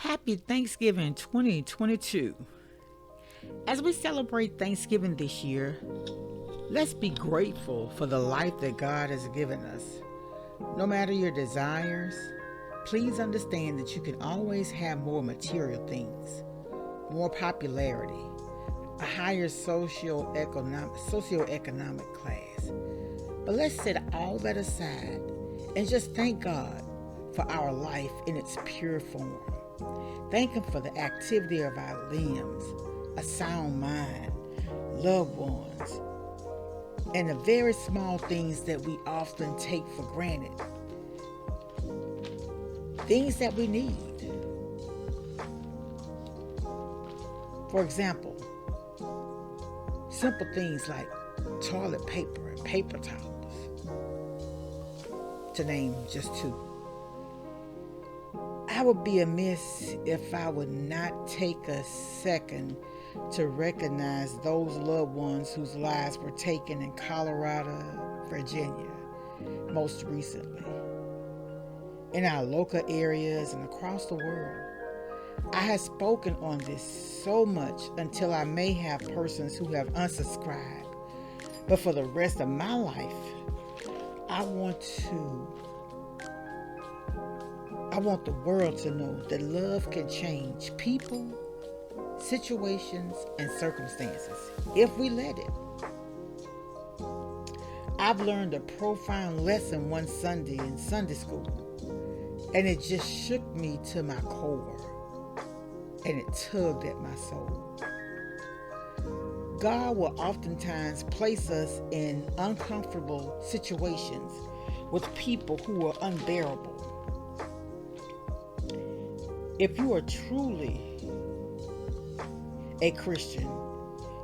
Happy Thanksgiving 2022. As we celebrate Thanksgiving this year, let's be grateful for the life that God has given us. No matter your desires, please understand that you can always have more material things, more popularity, a higher socioeconomic class. But let's set all that aside and just thank God for our life in its pure form. Thank Him for the activity of our limbs, a sound mind, loved ones, and the very small things that we often take for granted. Things that we need. For example, simple things like toilet paper and paper towels, to name just two. I would be amiss if I would not take a second to recognize those loved ones whose lives were taken in Colorado, Virginia, most recently, in our local areas and across the world. I have spoken on this so much until I may have persons who have unsubscribed, but for the rest of my life, I want the world to know that love can change people, situations, and circumstances if we let it. I've learned a profound lesson one Sunday in Sunday school, and it just shook me to my core, and it tugged at my soul. God will oftentimes place us in uncomfortable situations with people who are unbearable. If you are truly a Christian,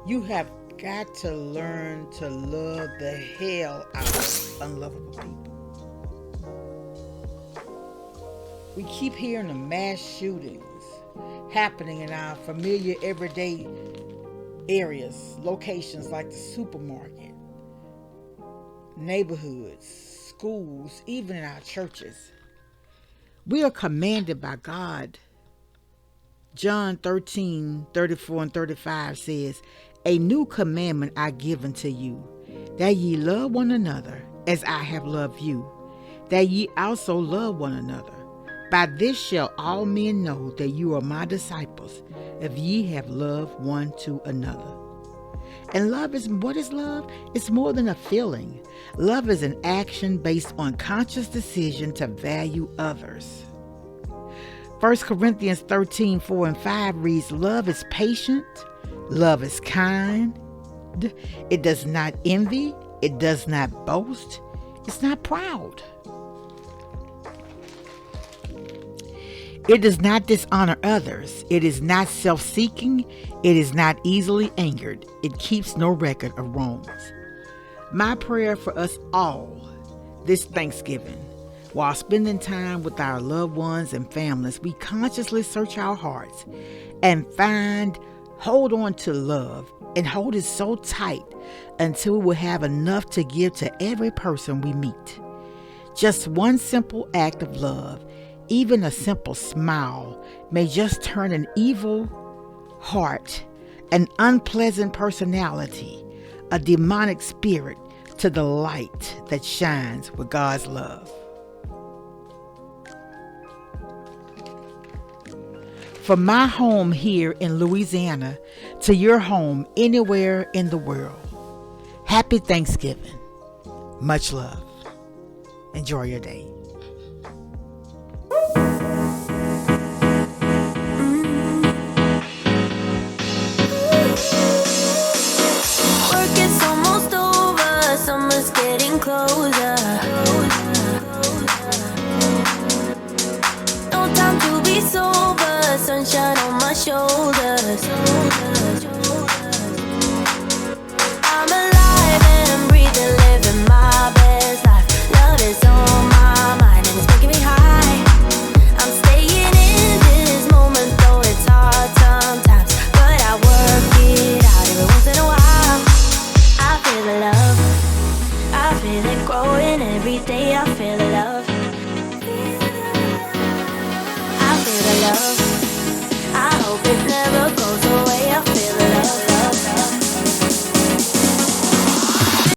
you have got to learn to love the hell out of unlovable people. We keep hearing of mass shootings happening in our familiar everyday areas, locations like the supermarket, neighborhoods, schools, even in our churches. We are commanded by God. John 13:34 and 35 says, "A new commandment I give unto you, that ye love one another as I have loved you, that ye also love one another. By this shall all men know that you are my disciples, if ye have love one to another." And love is, what is love? It's more than a feeling. Love is an action based on conscious decision to value others. 1 Corinthians 13:4 and 5 reads, "Love is patient, love is kind, it does not envy, it does not boast, it's not proud. It does not dishonor others, it is not self-seeking, it is not easily angered, it keeps no record of wrongs." My prayer for us all this Thanksgiving, while spending time with our loved ones and families, we consciously search our hearts and hold on to love and hold it so tight until we will have enough to give to every person we meet. Just one simple act of love, even a simple smile, may just turn an evil heart, an unpleasant personality, a demonic spirit to the light that shines with God's love. From my home here in Louisiana to your home anywhere in the world, happy Thanksgiving. Much love. Enjoy your day. Work is almost over, summer's getting closer. No time to be so